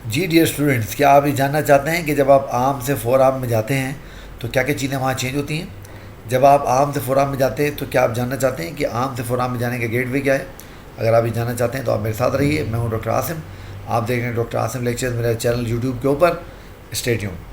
जी dear students, क्या आप ये जानना चाहते हैं कि जब आप आर्म से फोर आर्म में जाते हैं तो क्या क्या चीज़ें वहाँ चेंज होती हैं। जब आप आर्म से फोर आर्म में जाते हैं तो क्या आप जानना चाहते हैं कि आर्म से फोर आर्म में जाने का गेटवे क्या है। अगर आप ये जानना चाहते हैं तो आप मेरे साथ रहिए। मैं हूँ डॉक्टर आसिम। आप देख रहे हैं डॉक्टर आसिम लेक्चर्स, मेरा चैनल यूट्यूब के ऊपर। Stay tuned.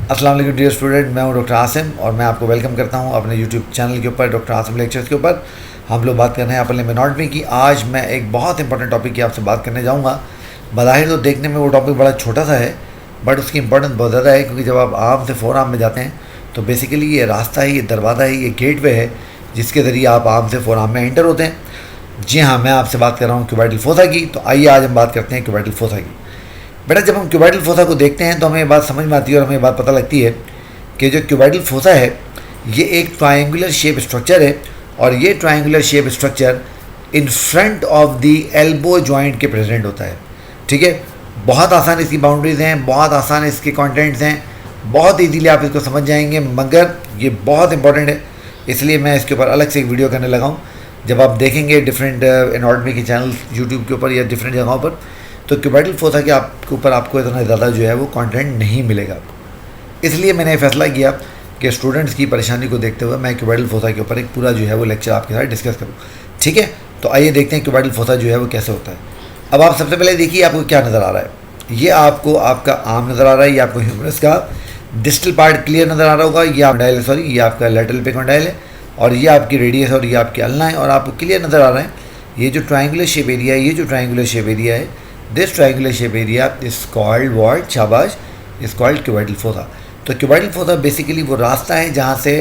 अस्सलाम वालेकुम डियर स्टूडेंट, मैं हूं डॉक्टर आसिम और मैं आपको वेलकम करता हूं अपने यूट्यूब चैनल के ऊपर, डॉक्टर आसिम लेक्चर्स के ऊपर। हम लोग बात कर रहे हैं अपने एनाटॉमी की। आज मैं एक बहुत इंपॉर्टेंट टॉपिक की आपसे बात करने जाऊंगा। बज़ाहिर तो देखने में वो टॉपिक बड़ा छोटा सा है, बट उसकी इंपॉर्टेंस बहुत ज़्यादा है, क्योंकि जब आप आर्म से फोर आर्म में जाते हैं तो बेसिकली ये रास्ता है, ये दरवाज़ा है, ये गेटवे है जिसके ज़रिए आप आर्म से फोर आर्म में एंटर होते हैं। जी हाँ, मैं आपसे बात कर रहा हूँ क्यूबाइटल फोसा की। तो आइए आज हम बात करते हैं क्यूबाइटल फोसा की। बेटा, जब हम क्यूबाइटल फोसा को देखते हैं तो हमें ये बात समझ में आती है और हमें ये बात पता लगती है कि जो क्यूबाइटल फोसा है ये एक ट्रायंगुलर शेप स्ट्रक्चर है, और ये triangular shape structure in front of the elbow joint के प्रेजेंट होता है। ठीक है, बहुत आसान इसकी बाउंड्रीज हैं, बहुत आसान इसके कंटेंट्स हैं, बहुत इजीली आप इसको समझ जाएंगे, मगर ये बहुत इंपॉर्टेंट है, इसलिए मैं इसके ऊपर अलग से एक वीडियो करने लगा हूँ। जब आप देखेंगे डिफरेंट एनाटॉमी के चैनल यूट्यूब के ऊपर या डिफरेंट जगहों पर, तो क्यूबाइटल फोसा के ऊपर आपको इतना ज़्यादा जो है वो कंटेंट नहीं मिलेगा। इसलिए मैंने फैसला किया कि स्टूडेंट्स की परेशानी को देखते हुए मैं क्यूबाइटल फोसा के ऊपर एक पूरा जो है वो लेक्चर आपके साथ डिस्कस करूँ। ठीक है, तो आइए देखते हैं क्यूबाइटल फोसा जो है वो कैसे होता है। अब आप सबसे पहले देखिए आपको क्या नज़र आ रहा है। ये आपको आपका आर्म नज़र आ रहा है, ये आपको ह्यूमरस का डिस्टल पार्ट क्लियर नज़र आ रहा होगा। ये ये आपका लैटरल एपिकॉन्डाइल है, और ये आपकी रेडियस और ये आपकी अल्ना है, और आपको क्लियर नज़र आ रहा है ये जो ट्रायंगुलर शेप एरिया है, ये जो ट्रायंगुलर शेप एरिया है, this triangular shape area is called what? शाबाश, इज कॉल्ड क्यूबाइटल फोसा। तो क्यूबाइटल फोसा बेसिकली वो रास्ता है जहाँ से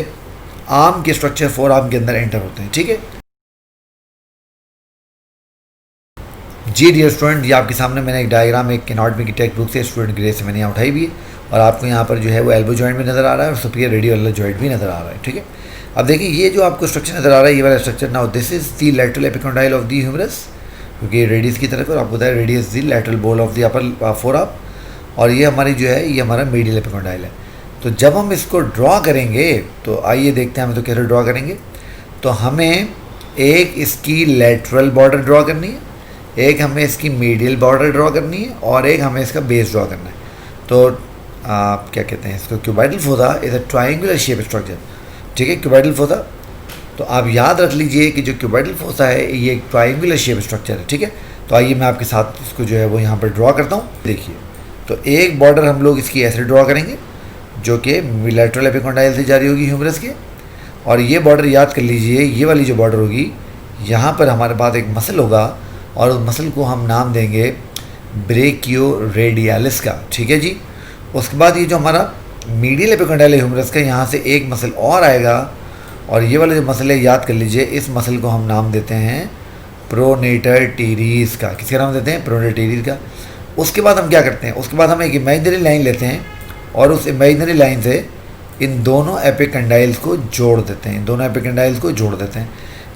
आर्म के स्ट्रक्चर फोर आर्म के अंदर एंटर होते हैं। ठीक है जी डियर स्टूडेंट, ये आपके सामने मैंने एक डायग्राम एक एनाटॉमी की टेक्स्ट बुक से स्टूडेंट ग्रेड से मैंने यहाँ उठाई भी है, और आपको यहाँ पर जो है वो एल्बो जॉइंट भी नज़र आ रहा है और सुपीरियर रेडियोलर जॉइंट भी नज़र आ रहा है। ठीक है, अब देखिए ये जो आपको स्ट्रक्चर नज़र आ रहा है, ये वाला structure, now this is the lateral epicondyle of the humerus, क्योंकि रेडियस की तरफ, और आपको बताया radius the lateral ball of the upper forearm, और ये हमारी जो है ये हमारा मीडियल एपिकॉन्डाइल है। तो जब हम इसको ड्रॉ करेंगे तो आइए देखते हैं हम तो कैसे ड्रॉ करेंगे। तो हमें एक इसकी लेटरल बॉर्डर ड्रॉ करनी है, एक हमें इसकी मीडियल बॉर्डर ड्रॉ करनी है, और एक हमें इसका बेस ड्रॉ करना है। तो आप क्या कहते हैं इसको? Cubital fossa is a triangular shape structure. ठीक है, क्यूबाइटल फोसा, तो आप याद रख लीजिए कि जो क्यूबाइटल फोसा है ये एक ट्रायंगुलर शेप स्ट्रक्चर है। ठीक है, तो आइए मैं आपके साथ इसको जो है वो यहाँ पर ड्रॉ करता हूँ। देखिए, तो एक बॉर्डर हम लोग इसकी ऐसे ड्रॉ करेंगे जो कि लैटरल एपिकॉन्डाइल से जारी होगी ह्यूमरस के, और ये बॉर्डर याद कर लीजिए, ये वाली जो बॉर्डर होगी यहाँ पर हमारे पास एक मसल होगा, और उस मसल को हम नाम देंगे ब्रेकियो रेडियालिस का। ठीक है जी, उसके बाद ये जो हमारा मीडियल एपिकॉन्डाइल है ह्यूमरस का, यहाँ से एक मसल और आएगा, और ये वाला जो मसल है याद कर लीजिए, इस मसल को हम नाम देते हैं प्रोनेटर टीरीज का। किसका नाम देते हैं? प्रोनेटर टीरीज का। उसके बाद हम क्या करते हैं? उसके बाद हम एक इमेजिनरी लाइन लेते हैं, और उस इमेजिनरी लाइन से इन दोनों एपिकॉन्डाइल्स को जोड़ देते हैं, इन दोनों एपिकॉन्डाइल्स को जोड़ देते हैं।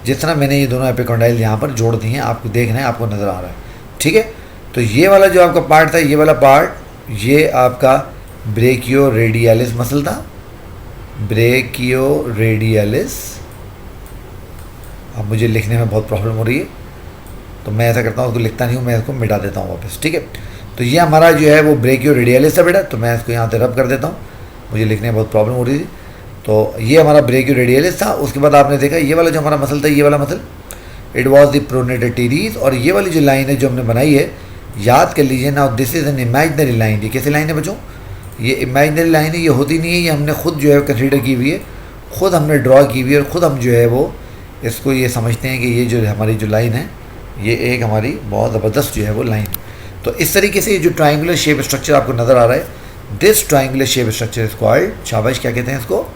जिस तरह मैंने ये दोनों एपिकॉन्डाइल यहाँ पर जोड़ दिए हैं, आपको देखना है, आपको नज़र आ रहा है। ठीक है, तो ये वाला जो आपका पार्ट था, ये वाला पार्ट, ये आपका ब्रेकियो रेडियालिस मसल था, ब्रेकियो रेडियालिस। अब मुझे लिखने में बहुत प्रॉब्लम हो रही है, तो मैं ऐसा करता हूँ, उसको लिखता नहीं हूँ, मैं इसको मिटा देता हूँ वापस। ठीक है, तो ये हमारा जो है वो ब्रेकियो रेडियालिस है बेटा, तो मैं इसको यहाँ से रब कर देता हूँ, मुझे लिखने में बहुत प्रॉब्लम हो रही थी। तो ये हमारा ब्रेकियो रेडियालिस था। उसके बाद आपने देखा ये वाला जो हमारा मसल था, ये वाला muscle, it was the pronator teres, और ये वाली जो लाइन है जो हमने बनाई है, याद कर लीजिए ना, this is an imaginary line. ये कैसी लाइन है बच्चों? ये इमेजिनरी लाइन है, ये होती नहीं है, ये हमने खुद जो है कंसीडर की हुई है, खुद हमने ड्रॉ की हुई है, और ख़ुद हम जो है वो इसको ये समझते हैं कि ये जो हमारी जो लाइन है ये एक हमारी बहुत ज़बरदस्त जो है वो लाइन। तो इस तरीके से ये जो ट्रायंगुलर शेप स्ट्रक्चर आपको नज़र आ रहा है, this triangular shape structure is called, शाबाश, क्या कहते हैं इसको?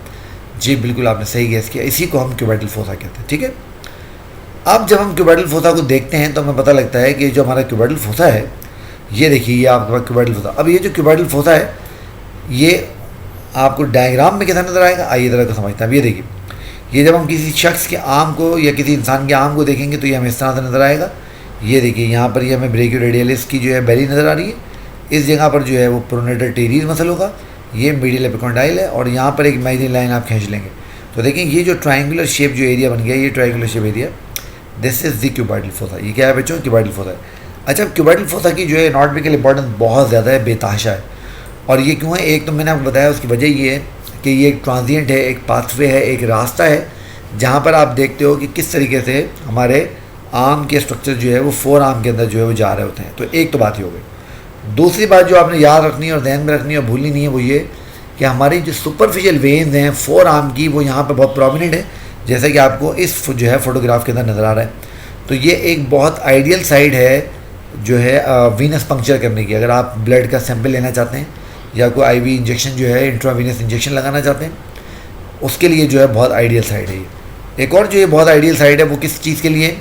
जी बिल्कुल, आपने सही गेस किया, इसी को हम क्यूबाइटल फोसा कहते हैं। ठीक है, अब जब हम क्यूबाइटल फोसा को देखते हैं तो हमें पता लगता है कि जो हमारा क्यूबाइटल फोसा है, ये देखिए, ये आपके पास क्यूबाइटल फोसा। अब ये जो क्यूबाइटल फोसा है ये आपको डायग्राम में कैसा नज़र आएगा, आइए ज़रा को समझते हैं। अब ये देखिए, ये जब हम किसी शख्स के आर्म को या किसी इंसान के आर्म को देखेंगे तो ये हमें इस तरह से नज़र आएगा। ये देखिए, यहाँ पर ये हमें ब्रेकियो रेडियलिस की जो है बेली नज़र आ रही है, इस जगह पर जो है वो प्रोनेटर टीरीज मसल होगा, ये मीडियल एपिकॉन्डाइल है, और यहाँ पर एक इमेजिनरी लाइन आप खींच लेंगे, तो देखिए ये जो ट्रायंगुलर शेप जो एरिया बन गया, ये triangular shape area, this is the cuboidal fossa. ये क्या है बच्चों? क्यूबाइडल फोसा है। अच्छा, क्यूबाइडल फोसा की जो है एनाटॉमिकल इंपॉर्टेंस बहुत ज़्यादा है, बेतहाशा है। और ये क्यों है? एक तो मैंने आपको बताया, उसकी वजह ये है कि ये एक ट्रांजिएंट है, एक पाथवे है, एक रास्ता है जहाँ पर आप देखते हो कि किस तरीके से हमारे आर्म के स्ट्रक्चर जो है वो 4 आर्म के अंदर जो है वो जा रहे होते हैं। तो एक तो बात ही हो गई। दूसरी बात जो आपने याद रखनी है और ध्यान में रखनी है और भूलनी नहीं है, वो ये कि हमारी जो सुपरफिशियल वेन्स हैं 4 आर्म की, वो यहाँ पर बहुत प्रोमिनेंट है, जैसे कि आपको इस जो है फोटोग्राफ के अंदर नज़र आ रहा है। तो ये एक बहुत आइडियल साइड है जो है वीनस पंक्चर करने की। अगर आप ब्लड का सैंपल लेना चाहते हैं या कोई आईवी इंजेक्शन जो है इंट्रावीनस इंजेक्शन लगाना चाहते हैं, उसके लिए जो है बहुत आइडियल साइड है ये। एक और जो ये बहुत आइडियल साइड है वो किस चीज़ के लिए?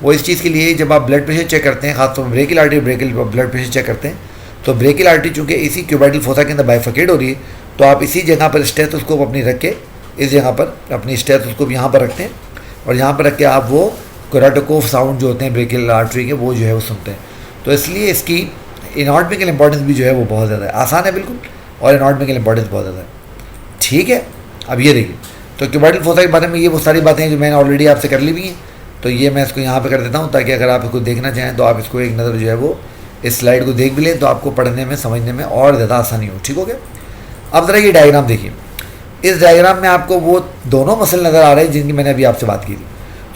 वो इस चीज़ के लिए जब आप ब्लड प्रेशर चेक करते हैं, खासतौर पर brachial artery blood pressure check करते हैं, तो ब्रेकियल आर्टरी चूँकि इसी क्यूबाइडल फोसा के अंदर बाइफर्केट हो रही है, तो आप इसी जगह पर स्टेथोस्कोप अपनी रख के, इस जगह पर अपनी स्टेथोस्कोप यहाँ पर रखते हैं और यहाँ पर रख के आप वो कोराटोकोफ साउंड जो होते हैं ब्रेकियल आर्टरी के, वो जो है वो सुनते हैं। तो इसलिए इसकी एनाटॉमिकल इंपॉर्टेंस भी जो है वो बहुत ज़्यादा है। आसान है बिल्कुल, और एनाटॉमिकल इंपॉर्टेंस बहुत ज़्यादा है। ठीक है, अब ये देखिए, तो क्यूबाइडल फोसा के बारे में ये वो सारी बातें हैं जो मैंने ऑलरेडी आपसे कर ली हुई हैं। तो ये मैं इसको यहाँ पे कर देता हूँ, ताकि अगर आप इसको देखना चाहें तो आप इसको एक नज़र जो है वो इस स्लाइड को देख भी लें, तो आपको पढ़ने में समझने में और ज़्यादा आसानी हो। ठीक हो गया? अब ज़रा ये डायग्राम देखिए। इस डायग्राम में आपको वो दोनों मसल नज़र आ रहे हैं जिनकी मैंने अभी आपसे बात की थी।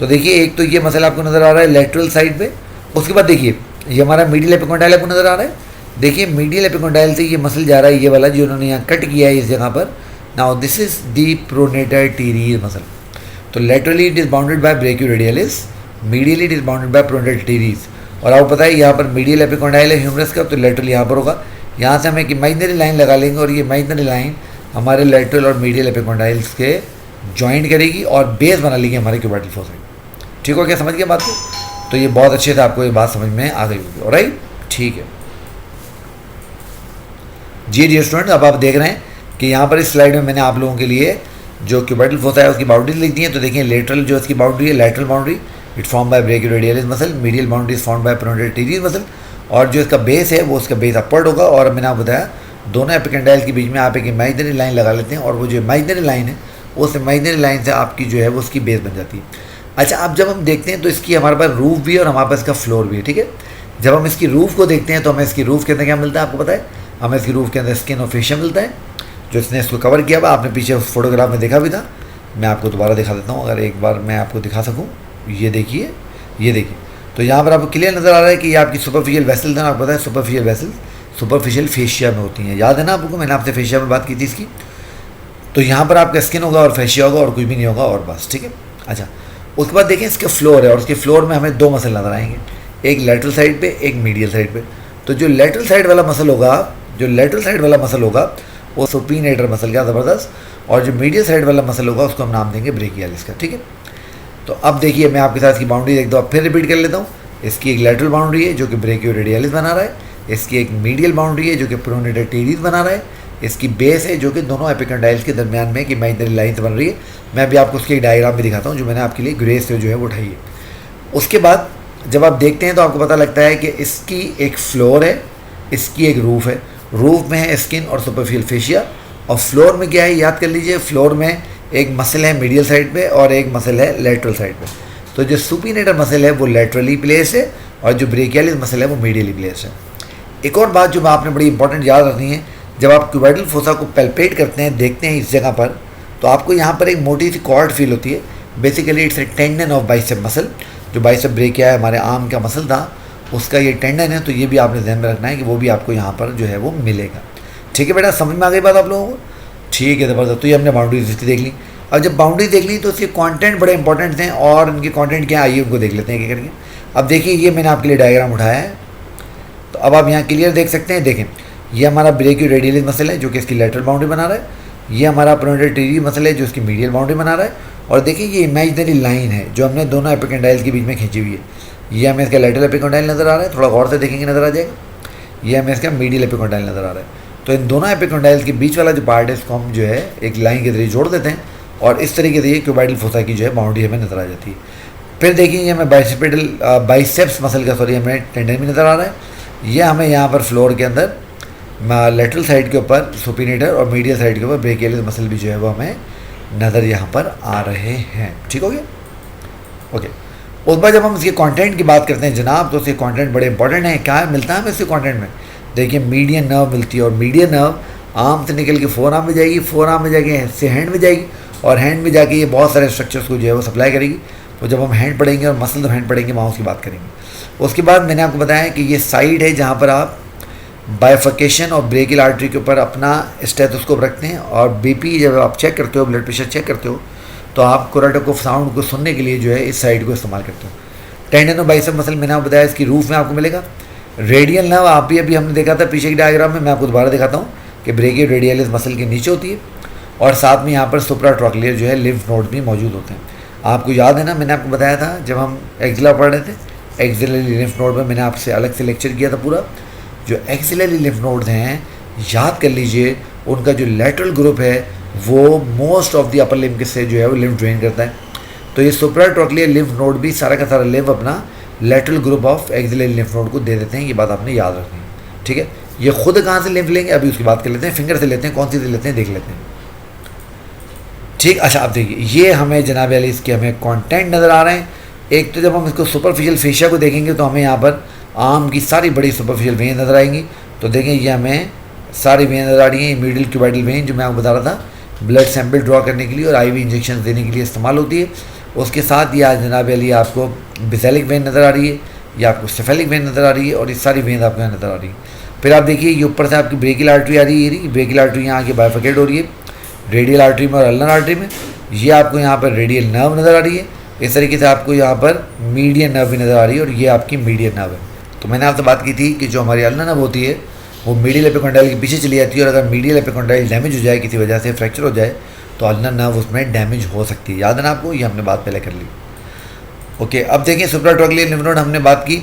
तो देखिए, एक तो ये मसल आपको नज़र आ रहा है लेटरल साइड पे। उसके बाद देखिए ये हमारा मीडियल एपिकोंडाइल आपको नज़र आ रहा है। देखिए मीडियल एपिकोंडाइल से ये मसल जा रहा है, ये वाला जो उन्होंने यहाँ कट किया है इस जगह पर। Now this is the pronator teres muscle. तो laterally it is bounded by brachioradialis, medially it is bounded by pronator teres. और आपको पता है यहाँ पर मीडियल एपिकोंडाइल है ह्यूमरस का, तो लेटरल यहाँ पर होगा। यहाँ से हम एक इमेजिनरी लाइन लगा लेंगे और ये इमेजिनरी लाइन हमारे लेटरल और मीडियल एपिकोंडाइल्स के ज्वाइंट करेगी और बेस बना लेगी हमारे क्यूबाइडल फोसा। ठीक हो क्या? समझ गया बात को? तो ये बहुत अच्छे से आपको ये बात समझ में आ गई होगी। ऑलराइट, ठीक है जी डियर स्टूडेंट। अब आप देख रहे हैं कि यहाँ पर इस स्लाइड में मैंने आप लोगों के लिए जो क्यूबाइडल फोसा है उसकी बाउंड्रीज लिख दी है। तो देखिए, लेटरल जो इसकी बाउंड्री है, lateral boundary it form by brachioradialis muscle, medial boundary is form by pronator teres muscle, और जो इसका बेस है वो उसका बेस अपवर्ड होगा। और मैंने आपको बताया दोनों एपिकोंडाइल के बीच में आप एक इमेजिनरी लाइन लगा लेते हैं, और वो जो इमेजिनरी लाइन है उस इमेजिनरी लाइन से आपकी जो है वो उसकी बेस बन जाती है। अच्छा, अब जब हम देखते हैं तो इसकी हमारे पास रूफ भी है और हमारे पास इसका फ्लोर भी है। ठीक है, जब हम इसकी रूफ को देखते हैं तो हमें इसकी रूफ के अंदर क्या मिलता है आपको पता है? हमें इसकी रूफ के अंदर स्किन और फेशिया मिलता है, जो इसने इसको कवर किया हुआ। आपने पीछे उस फोटोग्राफ में देखा भी था, मैं आपको दोबारा दिखा देता हूँ अगर एक बार मैं आपको दिखा सकूँ। ये देखिए, ये देखिए, तो यहाँ पर आपको क्लियर नज़र आ रहा है कि ये आपकी सुपरफिशियल वेसल्स हैं। आपको पता है सुपरफिशियल वेसल्स सुपरफिशियल फेशिया में होती हैं, याद है ना आपको? मैंने आपसे फेशिया में बात की थी इसकी। तो यहाँ पर आपका स्किन होगा और फेशिया होगा और कुछ भी नहीं होगा और बस। ठीक है, अच्छा, उसके बाद देखें इसका फ्लोर है, और उसके फ्लोर में हमें 2 मसल नजर आएंगे, एक लेटरल साइड पे, एक मीडियल साइड पे। तो जो लेटरल साइड वाला मसल होगा, वो सुपीनेटर मसल का ज़बरदस्त, और जो मीडियल साइड वाला मसल होगा उसको हम नाम देंगे ब्रेकियालिस का। ठीक है, तो अब देखिए मैं आपके साथ इसकी बाउंड्री एक दो फिर रिपीट कर लेता हूँ। इसकी एक लेटरल बाउंड्री है जो कि ब्रेकियोरेडियलिस बना रहा है, इसकी एक मीडियल बाउंड्री है जो कि प्रोनेटर टीरियस बना रहा है, इसकी बेस है जो कि दोनों एपिकोंडाइल्स के दरमियान में एक इमेजिनरी लाइन से बन रही है। मैं अभी आपको उसकी एक डायग्राम भी दिखाता हूँ जो मैंने आपके लिए ग्रे से जो है वो उठाई है। उसके बाद जब आप देखते हैं तो आपको पता लगता है कि इसकी एक फ्लोर है, इसकी एक रूफ है। रूफ में है स्किन और सुपरफिशियल फेशिया, और फ्लोर में क्या है याद कर लीजिए, फ्लोर में एक मसल है मीडियल साइड पे और एक मसल है लेटरल साइड पे। तो जो सुपीनेटर मसल है वो लेटरली प्लेस है और जो ब्रेकियालिस मसल है वो मीडियली प्लेस है। एक और बात जो आपने बड़ी इंपॉर्टेंट याद रखनी है, जब आप क्यूबाइडल फोसा को पैल्पेट करते हैं, देखते हैं इस जगह पर, तो आपको यहाँ पर एक मोटी सी कॉर्ड फील होती है। Basically it's a tendon of bicep muscle. जो बाइसेप ब्रेकिया है हमारे आर्म का मसल था, उसका ये टेंडन है। तो ये भी आपने ध्यान में रखना है कि वो भी आपको यहाँ पर जो है वो मिलेगा। ठीक है बेटा, समझ में आ गई बात आप लोगों को? ठीक है, ज़बरदस्त। तो ये हमने बाउंड्रीज इसकी देख ली। अब जब बाउंड्री देख ली तो इसके कंटेंट बड़े इंपॉर्टेंट हैं, और इनके कंटेंट क्या आइए उनको देख लेते हैं क्या करके। अब देखिए, ये मैंने आपके लिए डायग्राम उठाया है, तो अब आप यहाँ क्लियर देख सकते हैं। देखें, ये हमारा ब्रेकियोरेडियलिस मसल है जो कि इसकी लेटरल बाउंड्री बना रहा है, ये हमारा प्रोनेटर टीरियस मसल है जो इसकी मीडियल बाउंड्री बना रहा है, और देखिए ये इमेजिनरी लाइन है जो हमने दोनों एपिकोंडाइल्स के बीच में खींची हुई है। ये हमें इसका लेटरल एपिकोंडाइल नज़र आ रहा है, थोड़ा गौर से देखेंगे नज़र आ जाएगा। ये हमें इसका मीडियल एपिकोंडाइल नज़र आ रहा है। तो इन दोनों एपिकोंडाइल्स के बीच वाला जो पार्ट है इसको हम जो है एक लाइन के जरिए जोड़ देते हैं, और इस तरीके से ये क्यूबाइडल फोसा की जो है बाउंड्री हमें नज़र आ जाती है। फिर देखिए, ये हमें बाइसेप्स मसल का हमें टेंडन भी नज़र आ रहा है। ये हमें यहाँ पर फ्लोर के अंदर लेटरल साइड के ऊपर सुपीनेटर और मीडियल साइड के ऊपर ब्रेकियालिस मसल भी जो है वो हमें नज़र यहाँ पर आ रहे हैं। ठीक हो गया? ओके। उस बार जब हम इसके कंटेंट की बात करते हैं जनाब, तो इसके कंटेंट बड़े इंपॉर्टेंट हैं। क्या मिलता है हमें इसके कंटेंट में? देखिए मीडियन नर्व मिलती है, और मीडियन नर्व आर्म से निकल के फोर आर्म में जाएगी, फोर आर्म में जाके से हैंड में जाएगी, और हैंड में जाके ये बहुत सारे स्ट्रक्चर्स को जो है वो सप्लाई करेगी। तो जब हम हैंड पढ़ेंगे और मसल हैंड पढ़ेंगे वहाँ उसकी बात करेंगे। उसके बाद मैंने आपको बताया कि ये साइड है जहाँ पर आप बाइफर्केशन और ब्रेकियल आर्टरी के ऊपर अपना स्टेथोस्कोप रखते हैं, और बीपी जब आप चेक करते हो, ब्लड प्रेशर चेक करते हो, तो आप कोराटोकोफ साउंड को सुनने के लिए जो है इस साइड को इस्तेमाल करते हो। टेंडन और बाइसेप मसल मैंने आपको बताया इसकी रूफ में आपको मिलेगा। रेडियल नर्व आप भी अभी हमने देखा था पीछे की डायग्राम में, मैं आपको दोबारा दिखाता हूँ कि ब्रेकियो रेडियलिस मसल के नीचे होती है, और साथ में यहाँ पर सुप्राट्रॉक्लियर जो है लिम्फ नोड भी मौजूद होते हैं। आपको याद है ना, मैंने आपको बताया था जब हम एक्सिला पढ़ रहे थे, एक्सिलरी लिम्फ नोड में मैंने आपसे अलग से लेक्चर किया था पूरा। जो एक्सिलरी लिम्फ नोड्स हैं, याद कर लीजिए, उनका जो लेटरल ग्रुप है वो most of the upper lymph से जो है वो लिम्फ ड्रेन करता है। तो ये सुप्राट्रॉक्लियर लिम्फ नोड भी सारा का सारा लिम्फ अपना lateral group of axillary lymph node को दे देते हैं। ये बात आपने याद रखनी है, ठीक है। ये खुद कहाँ से लिम्फ लेंगे अभी उसकी बात कर लेते हैं। फिंगर से लेते हैं, कौन सी से लेते हैं देख लेते हैं, ठीक। अच्छा आप देखिए, ये हमें जनाब अली इसके हमें कंटेंट नज़र आ रहे हैं। एक तो जब हम इसको सुपरफिशियल फेशिया को देखेंगे तो हमें यहाँ पर आर्म की सारी बड़ी सुपरफिशियल वेन नज़र आएंगी। तो देखें ये हमें सारी वेन नज़र आ रही हैं। मिडिल क्यूबाइटल वेन जो मैं आपको बता रहा था, ब्लड सैंपल ड्रॉ करने के लिए और आईवी इंजेक्शन देने के लिए इस्तेमाल होती है। उसके साथ ये आज जनाब अली आपको बेसिलिक वेन नज़र आ रही है, या आपको सेफेलिक वेन नज़र आ रही है, और ये सारी वेन आपको यहाँ नज़र आ रही है। फिर आप देखिए ये ऊपर से आपकी ब्रेकियल आर्टरी आ रही है। ब्रेकियल आर्टरी यहाँ आके बाइफर्केट हो रही है रेडियल आर्टरी में और अल्नर आर्टरी में। ये आपको यहाँ पर रेडियल नर्व नज़र आ रही है। इस तरीके से आपको यहाँ पर मीडियन नर्व भी नज़र आ रही है, और ये आपकी मीडियन नर्व है। तो मैंने आपसे बात की थी कि जो हमारी अल्नर नर्व होती है वो मीडियल एपिकॉन्डाइल के पीछे चली जाती है, और अगर मीडियल एपिकॉन्डाइल डैमेज हो जाए, किसी वजह से फ्रैक्चर हो जाए, तो अल्नर नर्व उसमें डैमेज हो सकती है। याद है ना आपको, ये हमने बात पहले कर ली। ओके, अब देखिए सुप्राट्रॉक्लियर लिम्फ नोड हमने बात की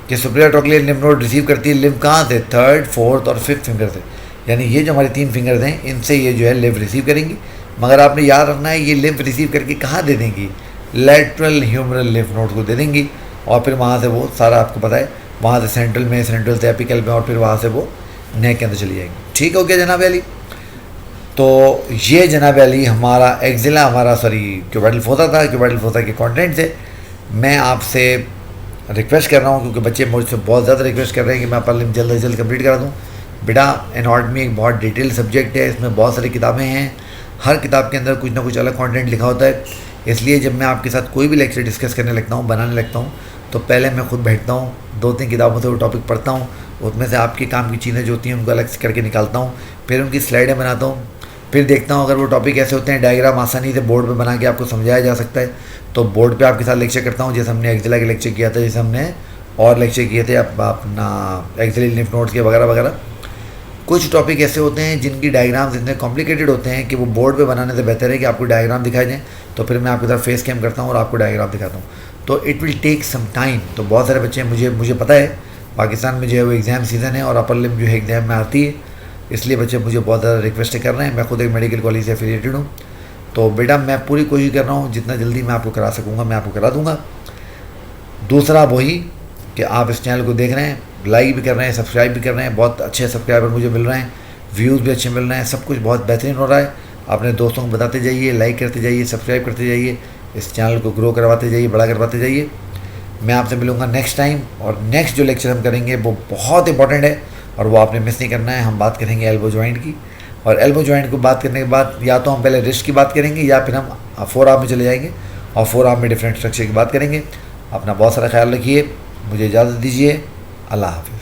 कि सुप्राट्रॉक्लियर लिम्फ नोड रिसीव करती है लिम्फ कहाँ से, थर्ड, फोर्थ और फिफ्थ फिंगर से। यानी ये जो हमारे 3 फिंगर्स हैं, इनसे ये जो है लिम्फ रिसीव करेंगी। मगर आपने याद रखना है, ये लिम्फ रिसीव करके कहाँ दे देंगी, लेटरल ह्यूमरल लिम्फ नोड को दे देंगी, और फिर वहाँ से वो सारा आपको पता है, वहाँ से सेंट्रल में, सेंट्रल से एपिकल में, और फिर वहाँ से वो नेक के अंदर चली जाएंगी। ठीक हो गया जनाब अली? तो ये जनाब अली हमारा एक्जिला, हमारा सॉरी क्यूबाइटल फोसा था। क्यूबाइटल फोसा के कंटेंट से मैं आपसे रिक्वेस्ट कर रहा हूँ, क्योंकि बच्चे मुझसे बहुत ज़्यादा रिक्वेस्ट कर रहे हैं कि मैं अपना लिम्फ जल्द से जल्द कंप्लीट करा दूँ। बेटा एनाटॉमी एक बहुत डिटेल सब्जेक्ट है, इसमें बहुत सारी किताबें हैं, हर किताब के अंदर कुछ ना कुछ अलग कंटेंट लिखा होता है। इसलिए जब मैं आपके साथ कोई भी लेक्चर डिस्कस करने लगता हूँ, बनाने लगता हूँ, तो पहले मैं खुद बैठता हूँ, 2-3 किताबों से वो टॉपिक पढ़ता हूँ, उसमें से आपके काम की चीज़ें जो होती हैं उनको अलग से करके निकालता हूँ, फिर उनकी स्लाइडें बनाता हूँ, फिर देखता हूँ अगर वो टॉपिक ऐसे होते हैं डायग्राम आसानी से बोर्ड पे बना के आपको समझाया जा सकता है, तो बोर्ड पे आपके साथ लेक्चर करता हूँ। जैसे हमने एक्जिला के लेक्चर किया था, जैसे हमने और लेक्चर किए थे अपना एक्जिलरी लिम्फ नोड्स के वगैरह वगैरह। कुछ टॉपिक ऐसे होते हैं जिनकी डायग्राम्स इतने कॉम्प्लिकेटेड होते हैं कि वो बोर्ड पे बनाने से बेहतर है कि आपको डायग्राम दिखाई दें, तो फिर मैं आपके साथ फेस कैम करता हूँ और आपको डायग्राम दिखाता हूँ। तो it will take some time. तो बहुत सारे बच्चे मुझे पता है पाकिस्तान में जो है वो एग्ज़ाम सीज़न है और अपर लिम्फ जो है एग्ज़ाम में आती है, इसलिए बच्चे मुझे बहुत ज़्यादा रिक्वेस्ट कर रहे हैं। मैं खुद एक मेडिकल कॉलेज से एफिलिएटेड हूँ, तो बेटा मैं पूरी कोशिश कर रहा हूँ जितना जल्दी मैं आपको करा सकूँगा मैं आपको करा दूँगा। दूसरा वही कि आप इस चैनल को देख रहे हैं, लाइक भी कर रहे हैं, सब्सक्राइब भी कर रहे हैं, बहुत अच्छे सब्सक्राइबर मुझे मिल रहे हैं, व्यूज़ भी अच्छे मिल रहे हैं, सब कुछ बहुत बेहतरीन हो रहा है। अपने दोस्तों को बताते जाइए, लाइक करते जाइए, सब्सक्राइब करते जाइए, इस चैनल को ग्रो करवाते जाइए, बड़ा करवाते जाइए। मैं आपसे मिलूँगा नेक्स्ट टाइम, और नेक्स्ट जो लेक्चर हम करेंगे वो बहुत इंपॉर्टेंट है और वो आपने मिस नहीं करना है। हम बात करेंगे एल्बो जॉइंट की, और एल्बो जॉइंट को बात करने के बाद या तो हम पहले रिस्ट की बात करेंगे या फिर हम फोर आर्म में चले जाएंगे और फोर आर्म में डिफरेंट स्ट्रक्चर की बात करेंगे। अपना बहुत सारा ख्याल रखिए, मुझे इजाज़त दीजिए, अल्लाह हाफ़िज़।